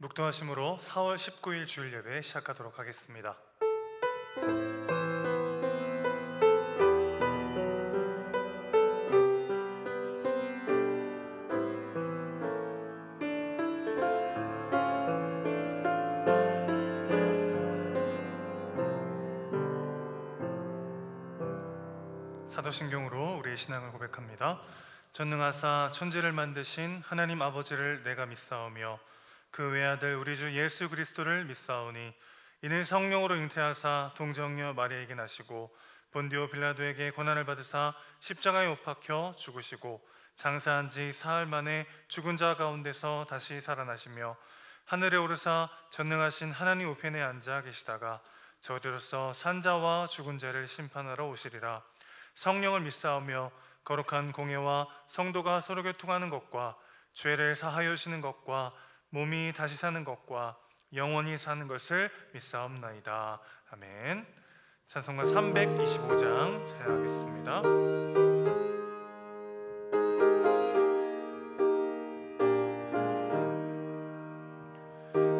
묵도하심으로 4월 19일 주일 예배 시작하도록 하겠습니다. 사도신경으로 우리의 신앙을 고백합니다. 전능하사 천지를 만드신 하나님 아버지를 내가 믿사오며 그 외아들 우리 주 예수 그리스도를 믿사오니 이는 성령으로 잉태하사 동정녀 마리아에게 나시고 본디오 빌라도에게 고난을 받으사 십자가에 못 박혀 죽으시고 장사한 지 사흘 만에 죽은 자 가운데서 다시 살아나시며 하늘에 오르사 전능하신 하나님 우편에 앉아 계시다가 저리로서 산자와 죽은 자를 심판하러 오시리라. 성령을 믿사오며 거룩한 공예와 성도가 서로 교통하는 것과 죄를 사하여 주시는 것과 몸이 다시 사는 것과 영원히 사는 것을 믿사옵나이다. 아멘. 찬송가 325장 찬양하겠습니다.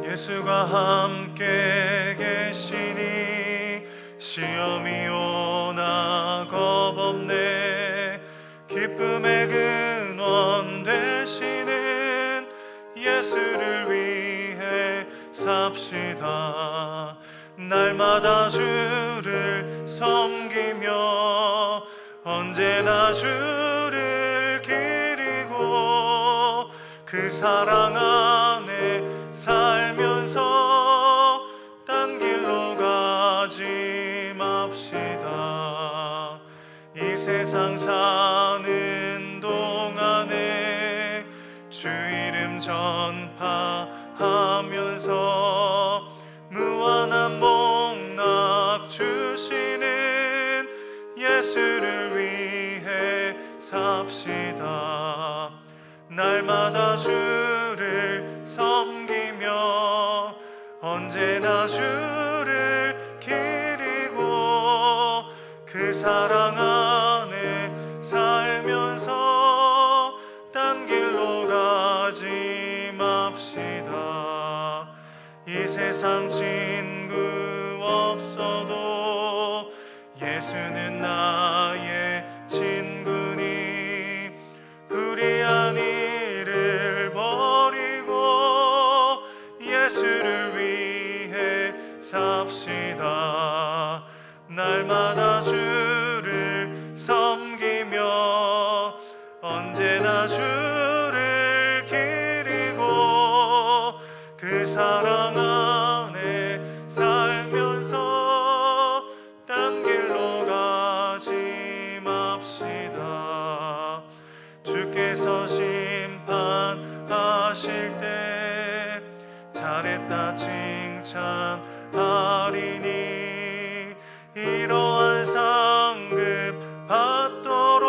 예수가 함께 계시니 시험이 오나 겁없네. 기쁨의 근원 되시는 예수를 위해 삽시다. 날마다 주를 섬기며 언제나 주를 기리고 그 사랑 안에 살면서 딴 길로 가지 맙시다. 이 세상 사는 동안에 주 이름 전파하면서 무한한 복락 주시는 예수를 위해 삽시다. 날마다 주를 섬기며 언제나 주를 기리고 그 사랑 안에 살면서 딴 길로 가지 맙시다. 이 세상 친구 없어도 예수는 나의 친구니 불의한 일을 버리고 예수를 위해 삽시다. 날마다 주를 섬기며 언제나 주를 기리고 그 사랑 안에 살면서 딴 길로 가지 맙시다. 주께서 심판하실 때 잘했다 칭찬하리니 이러한 상급 받도록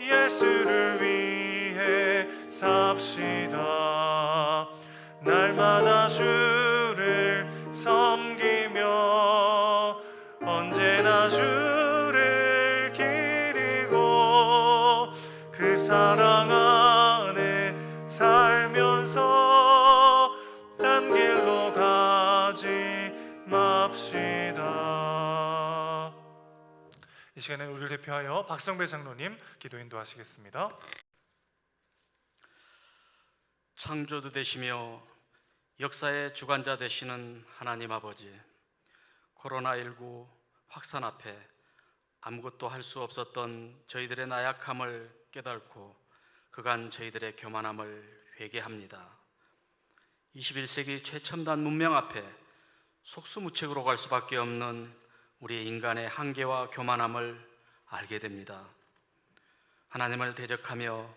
예수를 위해 삽시다. 날마다 주를 섬기며 언제나 주를 기리고 그 사랑 안에 살면서 딴 길로 가지 맙시다. 이 시간에 우리를 대표하여 박성배 장로님 기도 인도하시겠습니다. 창조주 되시며 역사의 주관자 되시는 하나님 아버지, 코로나19 확산 앞에 아무것도 할 수 없었던 저희들의 나약함을 깨닫고 그간 저희들의 교만함을 회개합니다. 21세기 최첨단 문명 앞에 속수무책으로 갈 수밖에 없는 우리의 인간의 한계와 교만함을 알게 됩니다. 하나님을 대적하며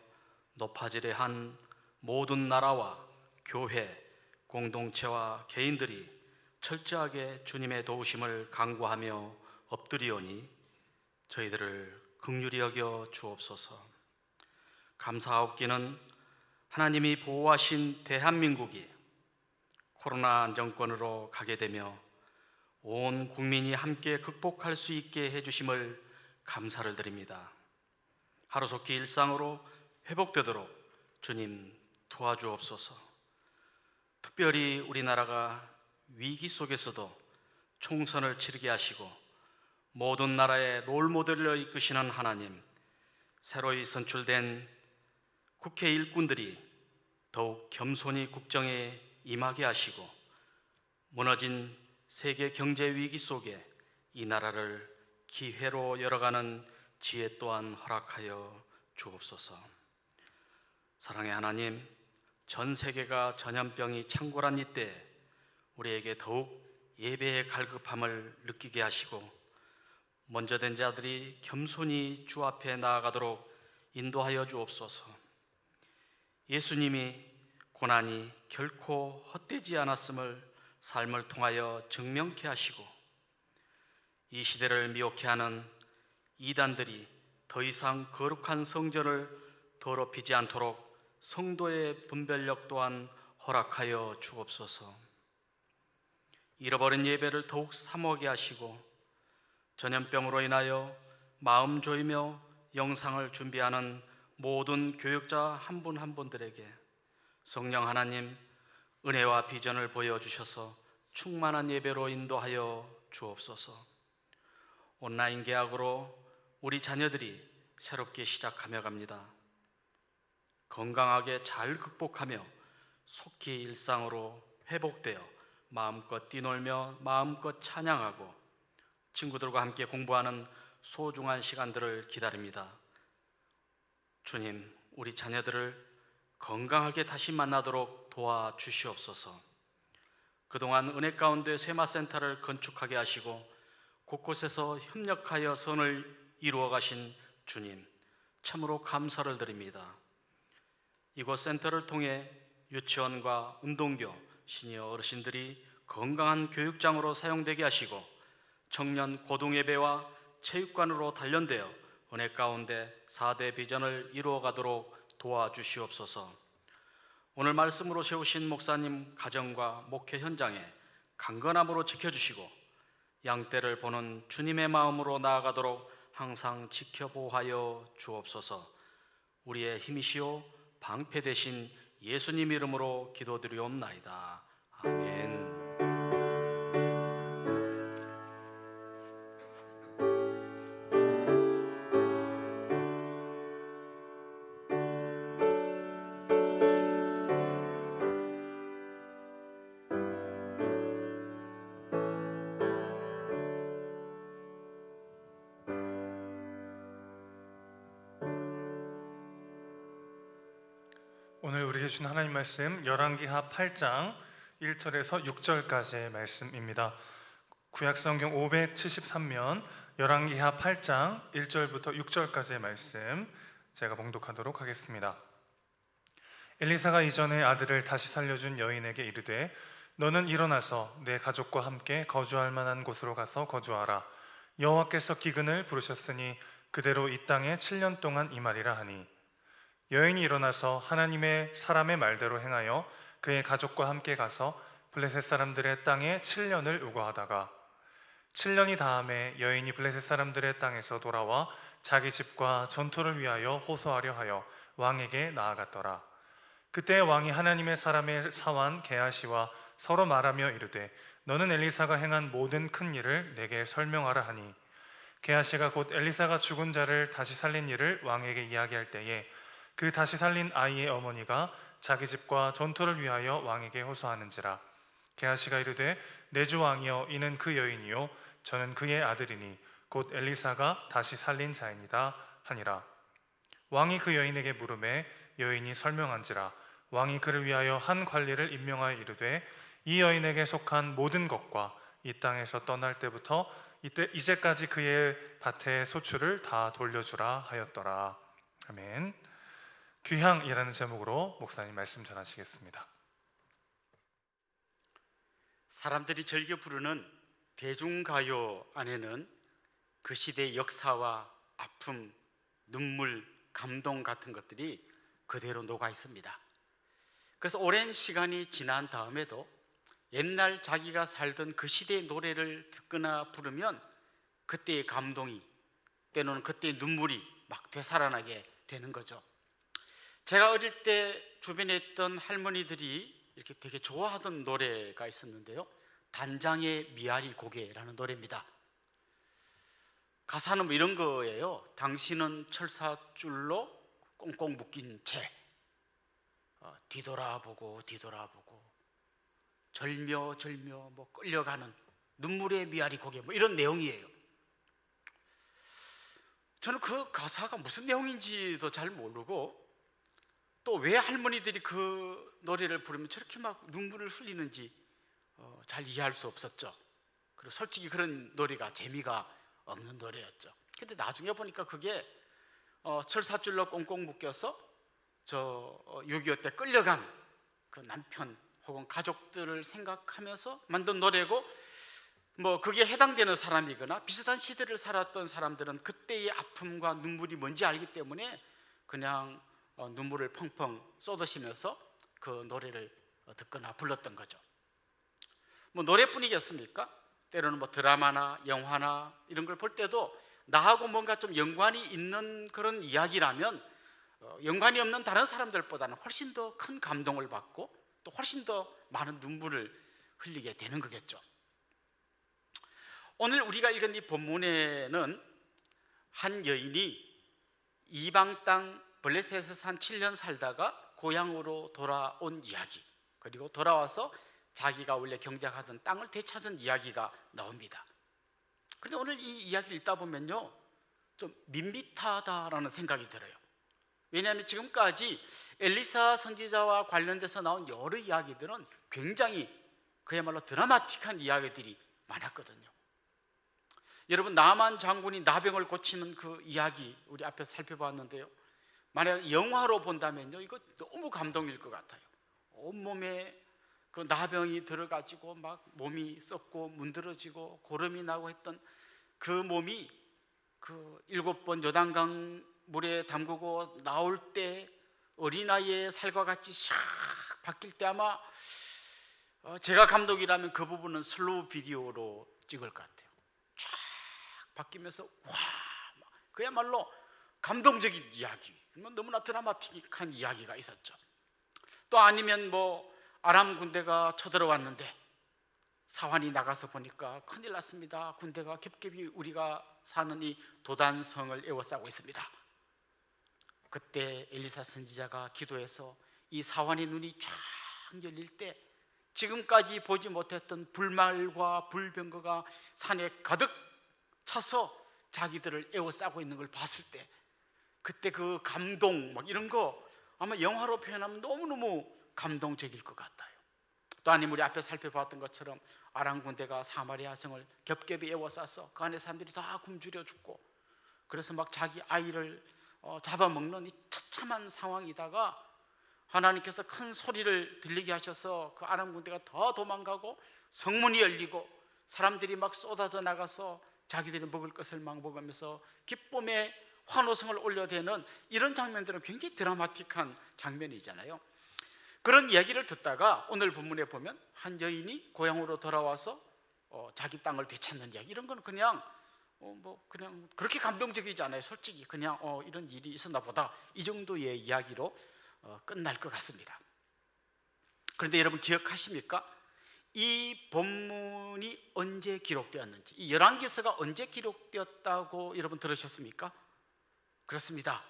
높아지려 한 모든 나라와 교회, 공동체와 개인들이 철저하게 주님의 도우심을 간구하며 엎드리오니 저희들을 긍휼히 여겨 주옵소서. 감사하옵기는 하나님이 보호하신 대한민국이 코로나 안정권으로 가게 되며 온 국민이 함께 극복할 수 있게 해주심을 감사를 드립니다. 하루속히 일상으로 회복되도록 주님 도와주옵소서. 특별히 우리나라가 위기 속에서도 총선을 치르게 하시고 모든 나라의 롤모델로 이끄시는 하나님, 새로이 선출된 국회 일꾼들이 더욱 겸손히 국정에 임하게 하시고 무너진 세계 경제 위기 속에 이 나라를 기회로 열어가는 지혜 또한 허락하여 주옵소서. 사랑의 하나님, 전 세계가 전염병이 창궐한 이때 우리에게 더욱 예배의 갈급함을 느끼게 하시고 먼저 된 자들이 겸손히 주 앞에 나아가도록 인도하여 주옵소서. 예수님이 고난이 결코 헛되지 않았음을 삶을 통하여 증명케 하시고 이 시대를 미혹해 하는 이단들이 더 이상 거룩한 성전을 더럽히지 않도록 성도의 분별력 또한 허락하여 주옵소서. 잃어버린 예배를 더욱 사모하게 하시고 전염병으로 인하여 마음 조이며 영상을 준비하는 모든 교육자 한 분 한 분들에게 성령 하나님 은혜와 비전을 보여주셔서 충만한 예배로 인도하여 주옵소서. 온라인 개학으로 우리 자녀들이 새롭게 시작하며 갑니다. 건강하게 잘 극복하며 속히 일상으로 회복되어 마음껏 뛰놀며 마음껏 찬양하고 친구들과 함께 공부하는 소중한 시간들을 기다립니다. 주님, 우리 자녀들을 건강하게 다시 만나도록 도와주시옵소서. 그동안 은혜 가운데 세마센터를 건축하게 하시고 곳곳에서 협력하여 선을 이루어 가신 주님, 참으로 감사를 드립니다. 이곳 센터를 통해 유치원과 운동교, 시니어 어르신들이 건강한 교육장으로 사용되게 하시고 청년 고등예배와 체육관으로 단련되어 은혜 가운데 4대 비전을 이루어가도록 도와주시옵소서. 오늘 말씀으로 세우신 목사님 가정과 목회 현장에 강건함으로 지켜주시고 양떼를 보는 주님의 마음으로 나아가도록 항상 지켜보하여 주옵소서. 우리의 힘이시오 방패 되신 예수님 이름으로 기도드리옵나이다. 아멘. 오늘 우리에게 주신 하나님 말씀 열왕기하 8장 1절에서 6절까지의 말씀입니다. 구약성경 573면 열왕기하 8장 1절부터 6절까지의 말씀 제가 봉독하도록 하겠습니다. 엘리사가 이전에 아들을 다시 살려준 여인에게 이르되 너는 일어나서 내 가족과 함께 거주할 만한 곳으로 가서 거주하라. 여호와께서 기근을 부르셨으니 그대로 이 땅에 7년 동안 임하리라 하니 여인이 일어나서 하나님의 사람의 말대로 행하여 그의 가족과 함께 가서 블레셋 사람들의 땅에 7년을 우거하다가 7년이 다음에 여인이 블레셋 사람들의 땅에서 돌아와 자기 집과 전토를 위하여 호소하려 하여 왕에게 나아갔더라. 그때 왕이 하나님의 사람의 사환 게하시와 서로 말하며 이르되 너는 엘리사가 행한 모든 큰 일을 내게 설명하라 하니 게하시가 곧 엘리사가 죽은 자를 다시 살린 일을 왕에게 이야기할 때에 그 다시 살린 아이의 어머니가 자기 집과 전토를 위하여 왕에게 호소하는지라. 게하시가 이르되 내 주 왕이여 이는 그 여인이요 저는 그의 아들이니 곧 엘리사가 다시 살린 자이니다 하니라. 왕이 그 여인에게 물으매 여인이 설명한지라. 왕이 그를 위하여 한 관리를 임명하여 이르되 이 여인에게 속한 모든 것과 이 땅에서 떠날 때부터 이제까지 그의 밭의 소출을 다 돌려주라 하였더라. 아멘. 귀향이라는 제목으로 목사님 말씀 전하시겠습니다. 사람들이 즐겨 부르는 대중가요 안에는 그 시대의 역사와 아픔, 눈물, 감동 같은 것들이 그대로 녹아 있습니다. 그래서 오랜 시간이 지난 다음에도 옛날 자기가 살던 그 시대의 노래를 듣거나 부르면 그때의 감동이 때로는 그때의 눈물이 막 되살아나게 되는 거죠. 제가 어릴 때 주변에 있던 할머니들이 이렇게 되게 좋아하던 노래가 있었는데요. 단장의 미아리 고개라는 노래입니다. 가사는 뭐 이런 거예요. 당신은 철사줄로 꽁꽁 묶인 채 뒤돌아보고 뒤돌아보고 절묘절묘 뭐 끌려가는 눈물의 미아리 고개, 뭐 이런 내용이에요. 저는 그 가사가 무슨 내용인지도 잘 모르고, 또 왜 할머니들이 그 노래를 부르면 저렇게 막 눈물을 흘리는지 잘 이해할 수 없었죠. 그리고 솔직히 그런 노래가 재미가 없는 노래였죠. 근데 나중에 보니까 그게 철사줄로 꽁꽁 묶여서 6.25 때 끌려간 그 남편 혹은 가족들을 생각하면서 만든 노래고, 뭐 그게 해당되는 사람이거나 비슷한 시대를 살았던 사람들은 그때의 아픔과 눈물이 뭔지 알기 때문에 그냥 눈물을 펑펑 쏟으시면서 그 노래를 듣거나 불렀던 거죠. 뭐 노래뿐이겠습니까? 때로는 뭐 드라마나 영화나 이런 걸 볼 때도 나하고 뭔가 좀 연관이 있는 그런 이야기라면 연관이 없는 다른 사람들보다는 훨씬 더 큰 감동을 받고 또 훨씬 더 많은 눈물을 흘리게 되는 거겠죠. 오늘 우리가 읽은 이 본문에는 한 여인이 이방 땅 블레셋에서 산 7년 살다가 고향으로 돌아온 이야기, 그리고 돌아와서 자기가 원래 경작하던 땅을 되찾은 이야기가 나옵니다. 그런데 오늘 이 이야기를 읽다 보면요, 좀 밋밋하다라는 생각이 들어요. 왜냐하면 지금까지 엘리사 선지자와 관련돼서 나온 여러 이야기들은 굉장히 그야말로 드라마틱한 이야기들이 많았거든요. 여러분, 나만 장군이 나병을 고치는 그 이야기 우리 앞에서 살펴봤는데요, 만약 영화로 본다면요, 이거 너무 감동일 것 같아요. 온몸에 그 나병이 들어가지고 막 몸이 썩고 문드러지고 고름이 나고 했던 그 몸이 그 7번 요단강 물에 담그고 나올 때 어린아이의 살과 같이 샥 바뀔 때 아마 제가 감독이라면 그 부분은 슬로우 비디오로 찍을 것 같아요. 쫙 바뀌면서 와, 그야말로 감동적인 이야기, 너무나 드라마틱한 이야기가 있었죠. 또 아니면 뭐 아람 군대가 쳐들어왔는데 사환이 나가서 보니까 큰일 났습니다. 군대가 겹겹이 우리가 사는 이 도단성을 에워싸고 있습니다. 그때 엘리사 선지자가 기도해서 이 사환의 눈이 쫙 열릴 때 지금까지 보지 못했던 불말과 불병거가 산에 가득 차서 자기들을 에워싸고 있는 걸 봤을 때 그때 그 감동 막 이런 거 아마 영화로 표현하면 너무너무 감동적일 것 같아요. 또 아니면 우리 앞에 살펴봤던 것처럼 아람 군대가 사마리아 성을 겹겹이 에워싸서 그 안에 사람들이 다 굶주려 죽고, 그래서 막 자기 아이를 잡아먹는 이 처참한 상황이다가 하나님께서 큰 소리를 들리게 하셔서 그 아람 군대가 더 도망가고 성문이 열리고 사람들이 막 쏟아져 나가서 자기들이 먹을 것을 막 먹으면서 기쁨의 환호성을 올려대는 이런 장면들은 굉장히 드라마틱한 장면이잖아요. 그런 이야기를 듣다가 오늘 본문에 보면 한 여인이 고향으로 돌아와서 자기 땅을 되찾는 이야기, 이런 건 그냥 그냥 그렇게 감동적이지 않아요. 솔직히 그냥 이런 일이 있었나 보다, 이 정도의 이야기로 끝날 것 같습니다. 그런데 여러분 기억하십니까? 이 본문이 언제 기록되었는지, 이 열왕기서가 언제 기록되었다고 여러분 들으셨습니까? 그렇습니다.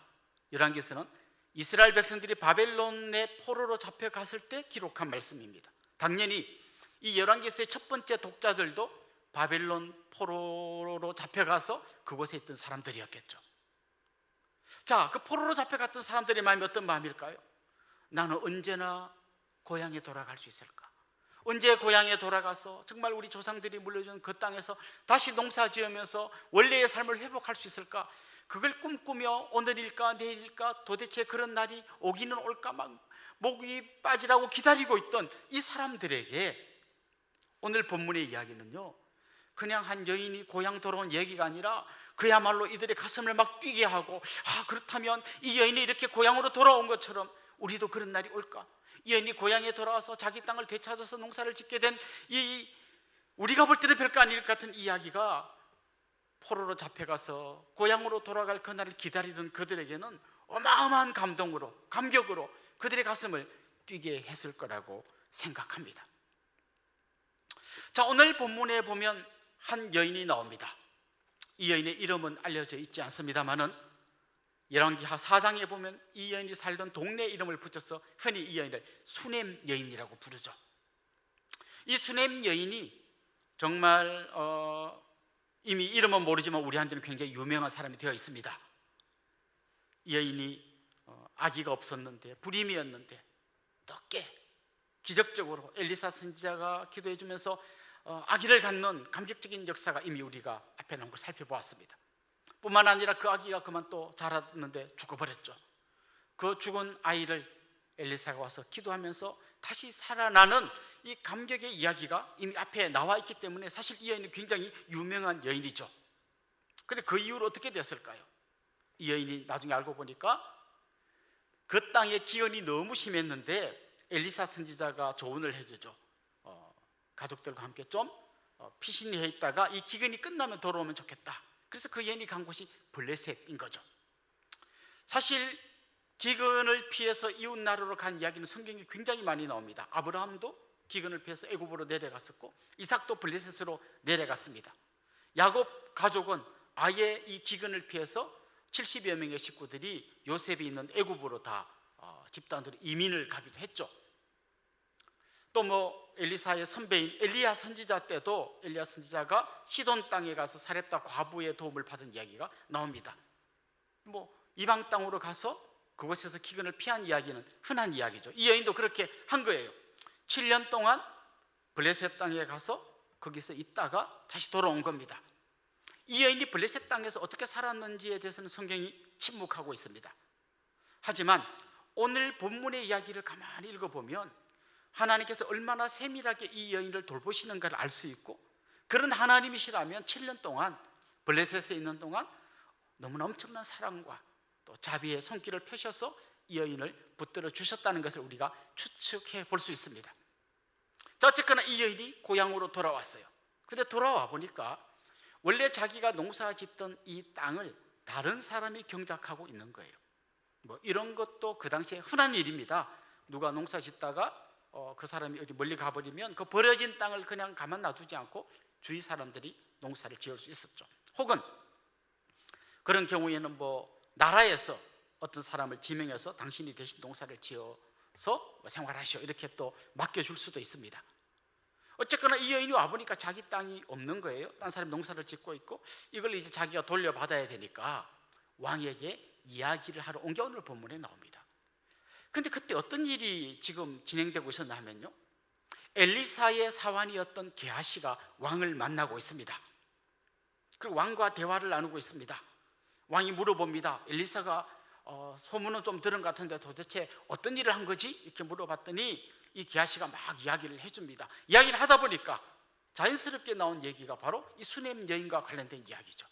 열왕기서는 이스라엘 백성들이 바벨론의 포로로 잡혀갔을 때 기록한 말씀입니다. 당연히 이 열왕기서의 첫 번째 독자들도 바벨론 포로로 잡혀가서 그곳에 있던 사람들이었겠죠. 자, 그 포로로 잡혀갔던 사람들의 마음이 어떤 마음일까요? 나는 언제나 고향에 돌아갈 수 있을까? 언제 고향에 돌아가서 정말 우리 조상들이 물려준 그 땅에서 다시 농사 지으면서 원래의 삶을 회복할 수 있을까? 그걸 꿈꾸며 오늘일까 내일일까 도대체 그런 날이 오기는 올까 막 목이 빠지라고 기다리고 있던 이 사람들에게 오늘 본문의 이야기는요, 그냥 한 여인이 고향 돌아온 얘기가 아니라 그야말로 이들의 가슴을 막 뛰게 하고, 그렇다면 이 여인이 이렇게 고향으로 돌아온 것처럼 우리도 그런 날이 올까? 이 여인이 고향에 돌아와서 자기 땅을 되찾아서 농사를 짓게 된 이 우리가 볼 때는 별거 아닐 것 같은 이야기가 포로로 잡혀가서 고향으로 돌아갈 그날을 기다리던 그들에게는 어마어마한 감동으로, 감격으로 그들의 가슴을 뛰게 했을 거라고 생각합니다. 자, 오늘 본문에 보면 한 여인이 나옵니다. 이 여인의 이름은 알려져 있지 않습니다만은 열왕기하 4장에 보면 이 여인이 살던 동네 이름을 붙여서 흔히 이 여인을 수넴 여인이라고 부르죠. 이 수넴 여인이 정말 이미 이름은 모르지만 우리한테는 굉장히 유명한 사람이 되어 있습니다. 이 여인이 아기가 없었는데, 불임이었는데 어떻게 기적적으로 엘리사 선지자가 기도해 주면서 아기를 갖는 감격적인 역사가 이미 우리가 앞에 나온 걸 살펴보았습니다. 뿐만 아니라 그 아기가 그만 또 자랐는데 죽어버렸죠. 그 죽은 아이를 엘리사가 와서 기도하면서 다시 살아나는 이 감격의 이야기가 이미 앞에 나와 있기 때문에 사실 이 여인은 굉장히 유명한 여인이죠. 그런데 그 이후로 어떻게 됐을까요? 이 여인이 나중에 알고 보니까 그 땅에 기근이 너무 심했는데 엘리사 선지자가 조언을 해주죠. 가족들과 함께 좀 피신이 해 있다가 이 기근이 끝나면 돌아오면 좋겠다. 그래서 그 여인이 간 곳이 블레셋인 거죠. 사실 기근을 피해서 이웃 나라로 간 이야기는 성경에 굉장히 많이 나옵니다. 아브라함도 기근을 피해서 애굽으로 내려갔었고 이삭도 블레셋으로 내려갔습니다. 야곱 가족은 아예 이 기근을 피해서 70여 명의 식구들이 요셉이 있는 애굽으로 다 집단으로 이민을 가기도 했죠. 또 뭐 엘리사의 선배인 엘리야 선지자 때도 엘리야 선지자가 시돈 땅에 가서 사렙다 과부의 도움을 받은 이야기가 나옵니다. 뭐 이방 땅으로 가서 그곳에서 기근을 피한 이야기는 흔한 이야기죠. 이 여인도 그렇게 한 거예요. 7년 동안 블레셋 땅에 가서 거기서 있다가 다시 돌아온 겁니다. 이 여인이 블레셋 땅에서 어떻게 살았는지에 대해서는 성경이 침묵하고 있습니다. 하지만 오늘 본문의 이야기를 가만히 읽어보면 하나님께서 얼마나 세밀하게 이 여인을 돌보시는가를 알 수 있고, 그런 하나님이시라면 7년 동안 블레셋에 있는 동안 너무나 엄청난 사랑과 또 자비의 손길을 펴셔서 이 여인을 붙들어 주셨다는 것을 우리가 추측해 볼 수 있습니다. 자, 어쨌거나 이 여인이 고향으로 돌아왔어요. 근데 돌아와 보니까 원래 자기가 농사 짓던 이 땅을 다른 사람이 경작하고 있는 거예요. 뭐 이런 것도 그 당시에 흔한 일입니다. 누가 농사 짓다가 그 사람이 어디 멀리 가버리면 그 버려진 땅을 그냥 가만 놔두지 않고 주위 사람들이 농사를 지을 수 있었죠. 혹은 그런 경우에는 뭐 나라에서 어떤 사람을 지명해서 당신이 대신 농사를 지어서 생활하시오 이렇게 또 맡겨줄 수도 있습니다. 어쨌거나 이 여인이 와보니까 자기 땅이 없는 거예요. 딴 사람이 농사를 짓고 있고 이걸 이제 자기가 돌려받아야 되니까 왕에게 이야기를 하러 온 게 오늘 본문에 나옵니다. 근데 그때 어떤 일이 지금 진행되고 있었나 하면요, 엘리사의 사환이었던 게하시가 왕을 만나고 있습니다. 그리고 왕과 대화를 나누고 있습니다. 왕이 물어봅니다. 엘리사가 소문은 좀 들은 것 같은데 도대체 어떤 일을 한 거지? 이렇게 물어봤더니 이 게하시가 막 이야기를 해줍니다. 이야기를 하다 보니까 자연스럽게 나온 얘기가 바로 이 수넴 여인과 관련된 이야기죠.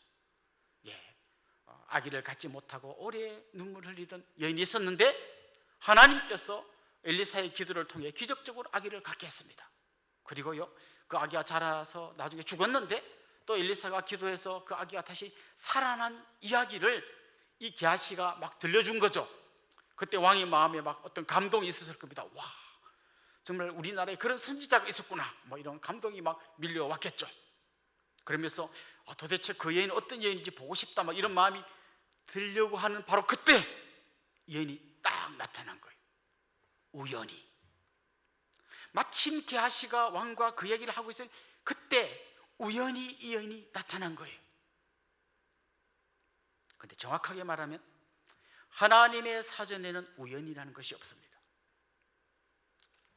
아기를 갖지 못하고 오래 눈물 흘리던 여인이 있었는데 하나님께서 엘리사의 기도를 통해 기적적으로 아기를 갖게 했습니다. 그리고요, 그 아기가 자라서 나중에 죽었는데 또 엘리사가 기도해서 그 아기가 다시 살아난 이야기를 이 게하시가 막 들려준 거죠. 그때 왕의 마음에 막 어떤 감동이 있었을 겁니다. 와, 정말 우리나라에 그런 선지자가 있었구나, 뭐 이런 감동이 막 밀려왔겠죠. 그러면서 도대체 그 여인은 어떤 여인인지 보고 싶다, 막 이런 마음이 들려고 하는 바로 그때 이 여인이 딱 나타난 거예요. 우연히. 마침 게하시가 왕과 그 얘기를 하고 있을 그때 우연히 이 여인이 나타난 거예요. 그런데 정확하게 말하면 하나님의 사전에는 우연이라는 것이 없습니다.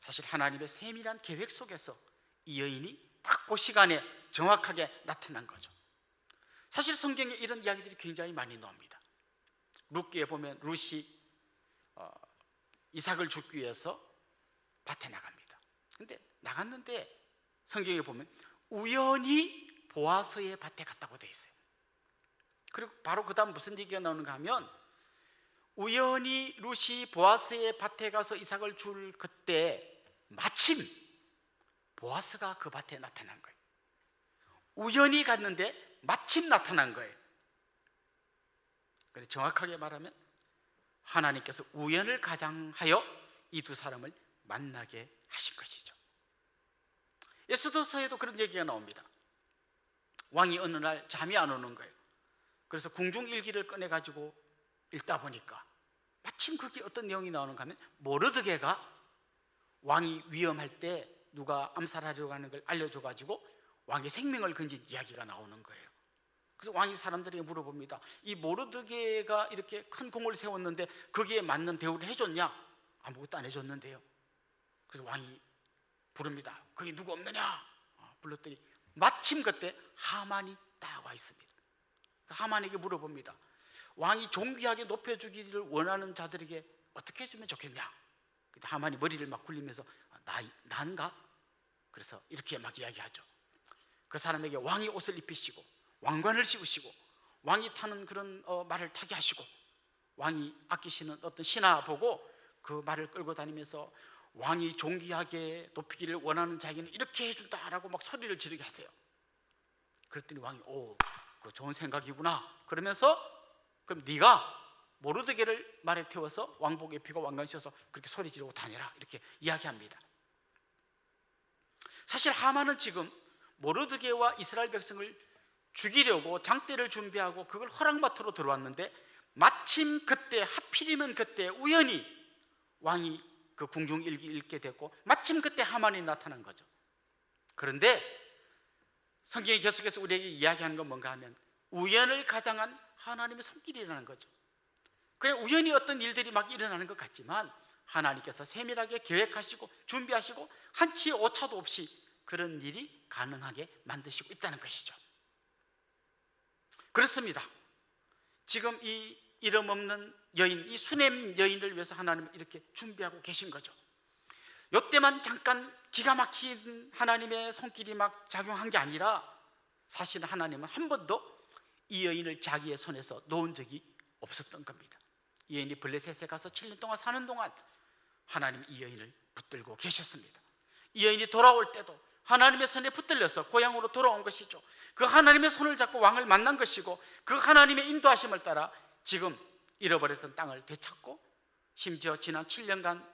사실 하나님의 세밀한 계획 속에서 이 여인이 딱 그 시간에 정확하게 나타난 거죠. 사실 성경에 이런 이야기들이 굉장히 많이 나옵니다. 룻기에 보면 룻이 이삭을 죽기 위해서 밭에 나갑니다. 근데 나갔는데 성경에 보면 우연히 보아스의 밭에 갔다고 되어 있어요. 그리고 바로 그 다음 무슨 얘기가 나오는가 하면 우연히 룻이 보아스의 밭에 가서 이삭을 줄 그때 마침 보아스가 그 밭에 나타난 거예요. 우연히 갔는데 마침 나타난 거예요. 그런데 정확하게 말하면 하나님께서 우연을 가장하여 이 두 사람을 만나게 하신 것이죠. 에스더서에도 그런 얘기가 나옵니다. 왕이 어느 날 잠이 안 오는 거예요. 그래서 궁중일기를 꺼내가지고 읽다 보니까 마침 그게 어떤 내용이 나오는가 하면, 모르드게가 왕이 위험할 때 누가 암살하려고 하는 걸 알려줘가지고 왕의 생명을 건진 이야기가 나오는 거예요. 그래서 왕이 사람들에게 물어봅니다. 이 모르드게가 이렇게 큰 공을 세웠는데 거기에 맞는 대우를 해줬냐? 아무것도 안 해줬는데요. 그래서 왕이 부릅니다. 거기 누구 없느냐? 불렀더니 마침 그때 하만이 딱 와 있습니다. 하만에게 물어봅니다. 왕이 존귀하게 높여주기를 원하는 자들에게 어떻게 해주면 좋겠냐? 그때 하만이 머리를 막 굴리면서 난가? 그래서 이렇게 막 이야기하죠. 그 사람에게 왕이 옷을 입히시고 왕관을 씌우시고 왕이 타는 그런 말을 타게 하시고 왕이 아끼시는 어떤 신하 보고 그 말을 끌고 다니면서 왕이 존귀하게 높이기를 원하는 자에게는 이렇게 해준다라고 막 소리를 지르게 하세요. 그랬더니 왕이 그거 좋은 생각이구나 그러면서, 그럼 네가 모르드게를 말에 태워서 왕복 입히고 왕관 씌워서 그렇게 소리 지르고 다니라, 이렇게 이야기합니다. 사실 하만은 지금 모르드게와 이스라엘 백성을 죽이려고 장대를 준비하고 그걸 허락받으러 들어왔는데, 마침 그때, 하필이면 그때 우연히 왕이 그 궁중일기 읽게 됐고 마침 그때 하만이 나타난 거죠. 그런데 성경이 계속해서 우리에게 이야기하는 건 뭔가 하면, 우연을 가장한 하나님의 손길이라는 거죠. 그냥 우연히 어떤 일들이 막 일어나는 것 같지만 하나님께서 세밀하게 계획하시고 준비하시고 한치의 오차도 없이 그런 일이 가능하게 만드시고 있다는 것이죠. 그렇습니다. 지금 이 이름 없는 여인, 이 수넴 여인을 위해서 하나님은 이렇게 준비하고 계신 거죠. 이때만 잠깐 기가 막힌 하나님의 손길이 막 작용한 게 아니라, 사실 하나님은 한 번도 이 여인을 자기의 손에서 놓은 적이 없었던 겁니다. 이 여인이 블레셋에 가서 7년 동안 사는 동안 하나님이 이 여인을 붙들고 계셨습니다. 이 여인이 돌아올 때도 하나님의 손에 붙들려서 고향으로 돌아온 것이죠. 그 하나님의 손을 잡고 왕을 만난 것이고, 그 하나님의 인도하심을 따라 지금 잃어버렸던 땅을 되찾고, 심지어 지난 7년간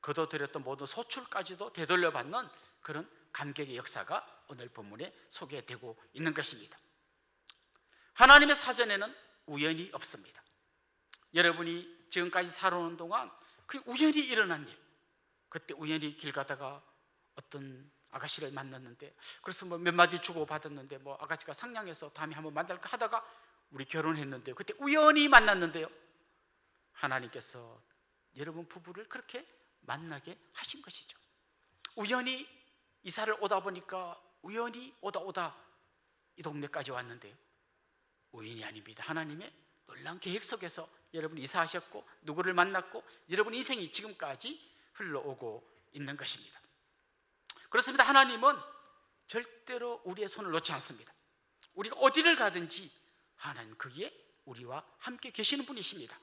거둬들였던 모든 소출까지도 되돌려받는 그런 감격의 역사가 오늘 본문에 소개되고 있는 것입니다. 하나님의 사전에는 우연이 없습니다. 여러분이 지금까지 살아오는 동안 그 우연히 일어난 일, 그때 우연히 길 가다가 어떤 아가씨를 만났는데, 그래서 뭐 몇 마디 주고 받았는데, 뭐 아가씨가 상냥해서 다음에 한번 만날까 하다가 우리 결혼했는데요, 그때 우연히 만났는데요, 하나님께서 여러분 부부를 그렇게 만나게 하신 것이죠. 우연히 이사를 오다 보니까 우연히 오다 이 동네까지 왔는데요, 우연이 아닙니다. 하나님의 놀라운 계획 속에서 여러분이 이사하셨고 누구를 만났고 여러분 인생이 지금까지 흘러오고 있는 것입니다. 그렇습니다. 하나님은 절대로 우리의 손을 놓지 않습니다. 우리가 어디를 가든지 하나님 거기에 우리와 함께 계시는 분이십니다.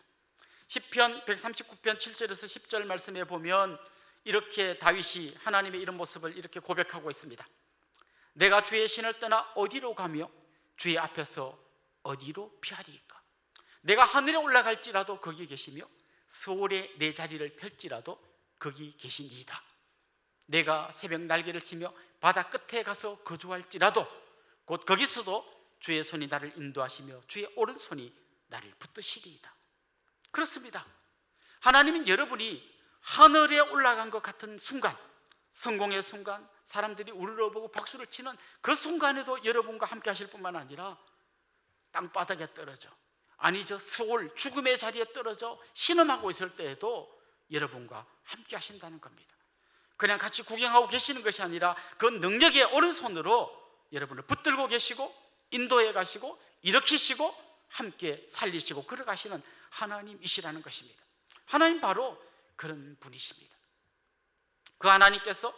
시편 139편 7절에서 10절 말씀에 보면 이렇게 다윗이 하나님의 이런 모습을 이렇게 고백하고 있습니다. 내가 주의 신을 떠나 어디로 가며 주의 앞에서 어디로 피하리이까? 내가 하늘에 올라갈지라도 거기 계시며 서울에 내 자리를 펼지라도 거기 계시니이다. 내가 새벽 날개를 치며 바다 끝에 가서 거주할지라도 곧 거기서도 주의 손이 나를 인도하시며 주의 오른손이 나를 붙드시리이다. 그렇습니다. 하나님은 여러분이 하늘에 올라간 것 같은 순간, 성공의 순간, 사람들이 우르르보고 박수를 치는 그 순간에도 여러분과 함께 하실 뿐만 아니라 땅바닥에 떨어져, 아니죠, 스올 죽음의 자리에 떨어져 신음하고 있을 때에도 여러분과 함께 하신다는 겁니다. 그냥 같이 구경하고 계시는 것이 아니라 그 능력의 오른손으로 여러분을 붙들고 계시고 인도해 가시고 일으키시고 함께 살리시고 걸어가시는 하나님이시라는 것입니다. 하나님 바로 그런 분이십니다. 그 하나님께서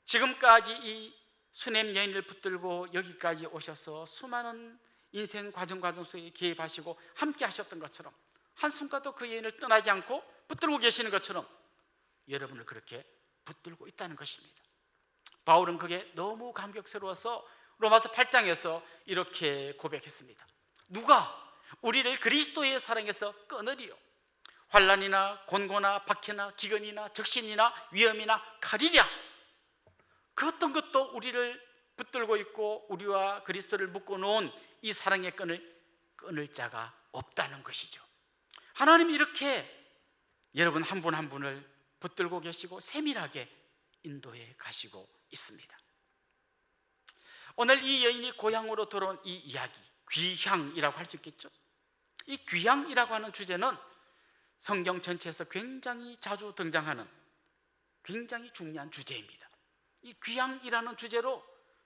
지금까지 이 수넴 여인을 붙들고 여기까지 오셔서 수많은 인생 과정 속에 개입하시고 함께 하셨던 것처럼 한순간도 그 여인을 떠나지 않고 붙들고 계시는 것처럼 여러분을 그렇게 붙들고 있다는 것입니다. 바울은 그게 너무 감격스러워서 로마서 8장에서 이렇게 고백했습니다. 누가 우리를 그리스도의 사랑에서 끊으리요? 환난이나 곤고나 박해나 기근이나 적신이나 위험이나 칼이랴, 그 어떤 것도 우리를 붙들고 있고 우리와 그리스도를 묶어놓은 이 사랑의 끈을 끊을 자가 없다는 것이죠. 하나님이 이렇게 여러분 한 분 한 분을 붙들고 계시고 세밀하게 인도해 가시고 있습니다. 오늘 이 여인이 고향으로 돌아온 이 이야기, 귀향이라고 할 수 있겠죠. 이 귀향이라고 하는 주제는 성경 전체에서 굉장히 자주 등장하는 굉장히 중요한 주제입니다. 이 귀향이라는 주제로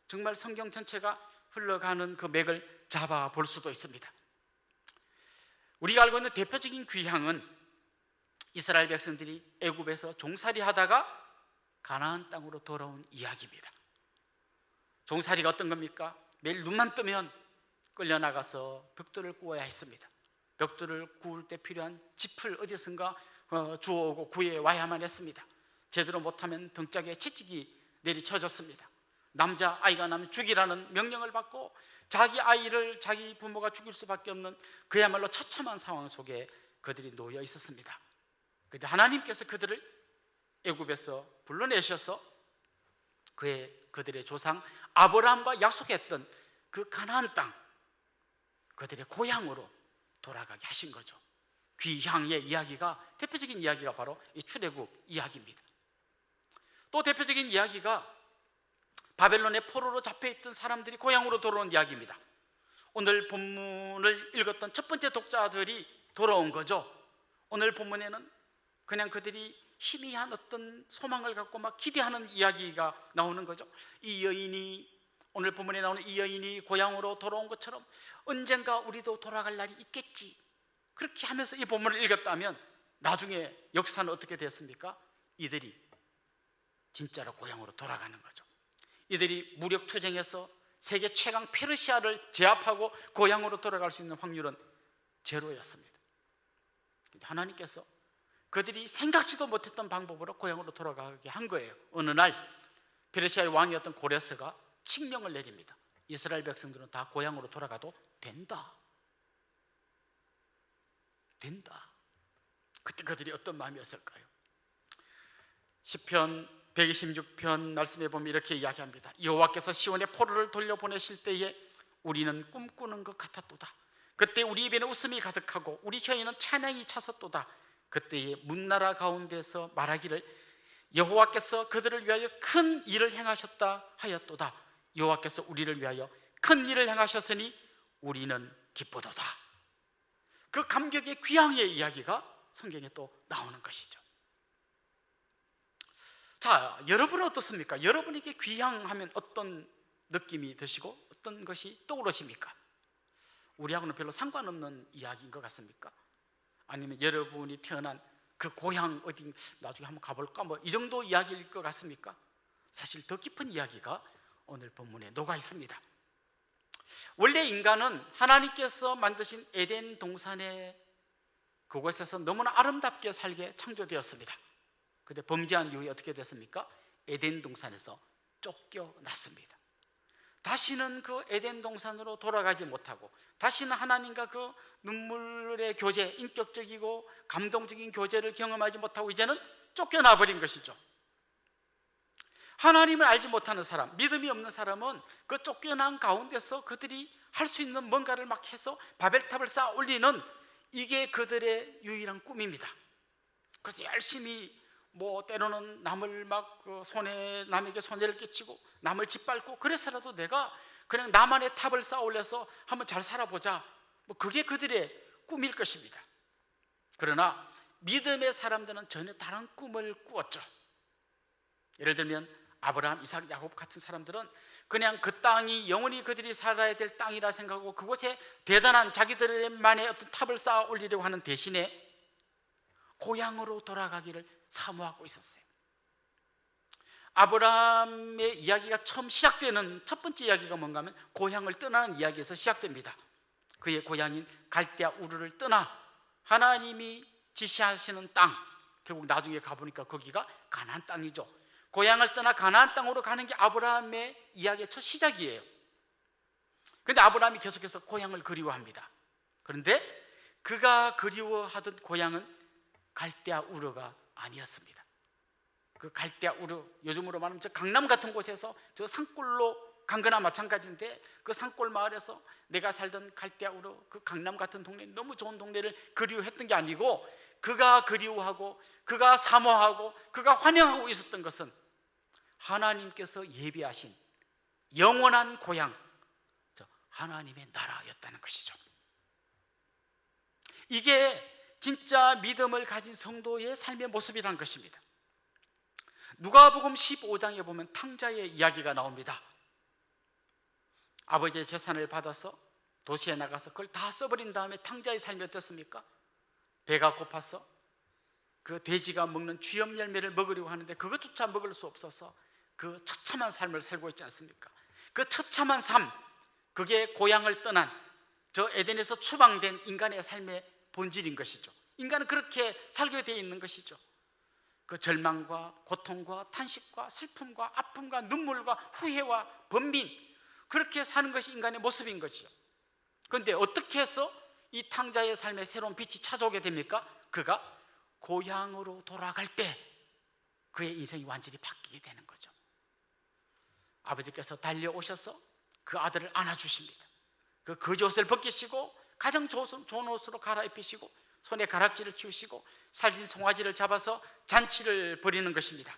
정말 성경 전체가 흘러가는 그 맥을 잡아볼 수도 있습니다. 우리가 알고 있는 대표적인 귀향은 이스라엘 백성들이 애굽에서 종살이 하다가 가나안 땅으로 돌아온 이야기입니다. 종살이가 어떤 겁니까? 매일 눈만 뜨면 끌려나가서 벽돌을 구워야 했습니다. 벽돌을 구울 때 필요한 짚을 어디선가 주워오고 구해와야만 했습니다. 제대로 못하면 등짝에 채찍이 내리쳐졌습니다. 남자 아이가 나면 죽이라는 명령을 받고 자기 아이를 자기 부모가 죽일 수밖에 없는 그야말로 처참한 상황 속에 그들이 놓여 있었습니다. 그런데 하나님께서 그들을 애굽에서 불러내셔서 그들의 조상 아브라함과 약속했던 그 가나안 땅, 그들의 고향으로 돌아가게 하신 거죠. 귀향의 이야기가, 대표적인 이야기가 바로 이 출애굽 이야기입니다. 또 대표적인 이야기가 바벨론의 포로로 잡혀있던 사람들이 고향으로 돌아온 이야기입니다. 오늘 본문을 읽었던 첫 번째 독자들이 돌아온 거죠. 오늘 본문에는 그냥 그들이 희미한 어떤 소망을 갖고 막 기대하는 이야기가 나오는 거죠. 이 여인이, 오늘 본문에 나오는 이 여인이 고향으로 돌아온 것처럼 언젠가 우리도 돌아갈 날이 있겠지, 그렇게 하면서 이 본문을 읽었다면 나중에 역사는 어떻게 됐습니까? 이들이 진짜로 고향으로 돌아가는 거죠. 이들이 무력 투쟁에서 세계 최강 페르시아를 제압하고 고향으로 돌아갈 수 있는 확률은 제로였습니다. 하나님께서 그들이 생각지도 못했던 방법으로 고향으로 돌아가게 한 거예요. 어느 날 페르시아의 왕이었던 고레스가 칙령을 내립니다. 이스라엘 백성들은 다 고향으로 돌아가도 된다. 그때 그들이 어떤 마음이었을까요? 시편 126편 말씀에 보면 이렇게 이야기합니다. 여호와께서 시온의 포로를 돌려보내실 때에 우리는 꿈꾸는 것 같았도다. 그때 우리 입에는 웃음이 가득하고 우리 혀에는 찬양이 찼었도다. 그때에 문나라 가운데서 말하기를 여호와께서 그들을 위하여 큰 일을 행하셨다 하였도다. 여호와께서 우리를 위하여 큰 일을 행하셨으니 우리는 기쁘도다. 그 감격의 귀향의 이야기가 성경에 또 나오는 것이죠. 자, 여러분은 어떻습니까? 여러분에게 귀향하면 어떤 느낌이 드시고 어떤 것이 떠오르십니까? 우리하고는 별로 상관없는 이야기인 것 같습니까? 아니면 여러분이 태어난 그 고향 어디 나중에 한번 가볼까, 뭐 이 정도 이야기일 것 같습니까? 사실 더 깊은 이야기가 오늘 본문에 녹아 있습니다. 원래 인간은 하나님께서 만드신 에덴 동산의 그곳에서 너무나 아름답게 살게 창조되었습니다. 그런데 범죄한 이후에 어떻게 됐습니까? 에덴 동산에서 쫓겨났습니다. 다시는 그 에덴 동산으로 돌아가지 못하고 다시는 하나님과 그 눈물의 교제, 인격적이고 감동적인 교제를 경험하지 못하고 이제는 쫓겨나 버린 것이죠. 하나님을 알지 못하는 사람, 믿음이 없는 사람은 그 쫓겨난 가운데서 그들이 할 수 있는 뭔가를 막 해서 바벨탑을 쌓아 올리는, 이게 그들의 유일한 꿈입니다. 그래서 열심히 뭐 때로는 남을 막 남에게 손해를 끼치고 남을 짓밟고 그래서라도 내가 그냥 나만의 탑을 쌓아 올려서 한번 잘 살아보자, 뭐 그게 그들의 꿈일 것입니다. 그러나 믿음의 사람들은 전혀 다른 꿈을 꾸었죠. 예를 들면 아브라함, 이삭, 야곱 같은 사람들은 그냥 그 땅이 영원히 그들이 살아야 될 땅이라 생각하고 그곳에 대단한 자기들만의 어떤 탑을 쌓아 올리려고 하는 대신에 고향으로 돌아가기를 사모하고 있었어요. 아브라함의 이야기가 처음 시작되는 첫 번째 이야기가 뭔가 하면 고향을 떠나는 이야기에서 시작됩니다. 그의 고향인 갈대아 우르를 떠나 하나님이 지시하시는 땅, 결국 나중에 가보니까 거기가 가나안 땅이죠. 고향을 떠나 가나안 땅으로 가는 게 아브라함의 이야기의 첫 시작이에요. 그런데 아브라함이 계속해서 고향을 그리워합니다. 그런데 그가 그리워하던 고향은 갈대아 우르가 아니었습니다. 그 갈대아 우르, 요즘으로 말하면 저 강남 같은 곳에서 저 산골로 간 거나 마찬가지인데, 그 산골 마을에서 내가 살던 갈대아 우르 그 강남 같은 동네, 너무 좋은 동네를 그리워했던 게 아니고, 그가 그리워하고 그가 사모하고 그가 환영하고 있었던 것은 하나님께서 예비하신 영원한 고향, 저 하나님의 나라였다는 것이죠. 이게 진짜 믿음을 가진 성도의 삶의 모습이라는 것입니다. 누가복음 15장에 보면 탕자의 이야기가 나옵니다. 아버지의 재산을 받아서 도시에 나가서 그걸 다 써버린 다음에 탕자의 삶이 어떻습니까? 배가 고파서 그 돼지가 먹는 쥐염 열매를 먹으려고 하는데 그것조차 먹을 수 없어서 그 처참한 삶을 살고 있지 않습니까? 그 처참한 삶, 그게 고향을 떠난 저 에덴에서 추방된 인간의 삶의 본질인 것이죠. 인간은 그렇게 살게 되어 있는 것이죠. 그 절망과 고통과 탄식과 슬픔과 아픔과 눈물과 후회와 번민, 그렇게 사는 것이 인간의 모습인 것이죠. 그런데 어떻게 해서 이 탕자의 삶에 새로운 빛이 찾아오게 됩니까? 그가 고향으로 돌아갈 때 그의 인생이 완전히 바뀌게 되는 거죠. 아버지께서 달려오셔서 그 아들을 안아주십니다. 그 거짓옷을 벗기시고 가장 좋은 옷으로 갈아입히시고 손에 가락지를 키우시고 살진 송아지를 잡아서 잔치를 벌이는 것입니다.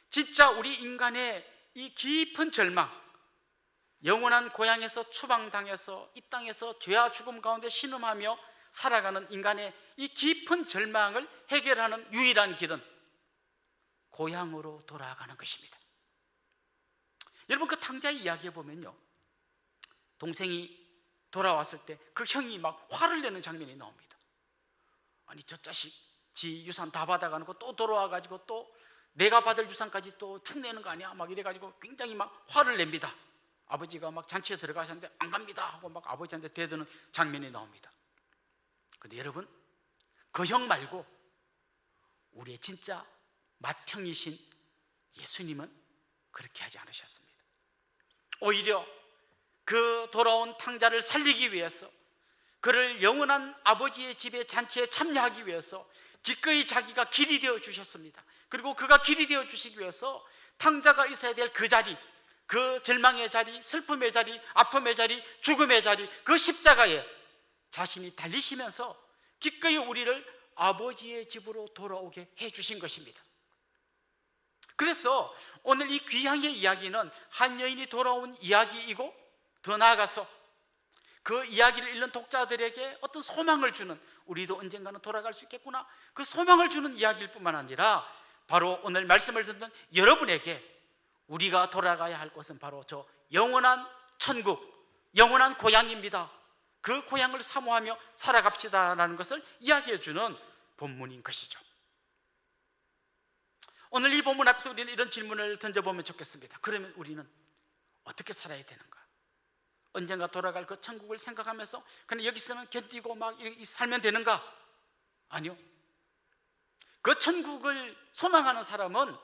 진짜 우리 인간의 이 깊은 절망, 영원한 고향에서 추방당해서 이 땅에서 죄와 죽음 가운데 신음하며 살아가는 인간의 이 깊은 절망을 해결하는 유일한 길은 고향으로 돌아가는 것입니다. 여러분, 그 탕자의 이야기에 보면요, 동생이 돌아왔을 때 그 형이 막 화를 내는 장면이 나옵니다. 아니, 저 자식 지 유산 다 받아가는 거 또 돌아와가지고 또 내가 받을 유산까지 또 축내는 거 아니야? 막 이래가지고 굉장히 막 화를 냅니다. 아버지가 막 잔치에 들어가셨는데 안 갑니다 하고 막 아버지한테 대드는 장면이 나옵니다. 근데 여러분, 그 형 말고 우리의 진짜 맏형이신 예수님은 그렇게 하지 않으셨습니다. 오히려 그 돌아온 탕자를 살리기 위해서, 그를 영원한 아버지의 집에 잔치에 참여하기 위해서 기꺼이 자기가 길이 되어 주셨습니다. 그리고 그가 길이 되어 주시기 위해서 탕자가 있어야 될 그 자리, 그 절망의 자리, 슬픔의 자리, 아픔의 자리, 죽음의 자리, 그 십자가에 자신이 달리시면서 기꺼이 우리를 아버지의 집으로 돌아오게 해주신 것입니다. 그래서 오늘 이 귀향의 이야기는 한 여인이 돌아온 이야기이고, 더 나아가서 그 이야기를 읽는 독자들에게 어떤 소망을 주는, 우리도 언젠가는 돌아갈 수 있겠구나, 그 소망을 주는 이야기일 뿐만 아니라 바로 오늘 말씀을 듣는 여러분에게 우리가 돌아가야 할 곳은 바로 저 영원한 천국, 영원한 고향입니다. 그 고향을 사모하며 살아갑시다라는 것을 이야기해 주는 본문인 것이죠. 오늘 이 본문 앞에서 우리는 이런 질문을 던져보면 좋겠습니다. 그러면 우리는 어떻게 살아야 되는가? 언젠가 돌아갈 그 천국을 생각하면서 그냥 여기서는 견디고 막 이렇게 살면 되는가? 아니요. 그 천국을 소망하는 사람은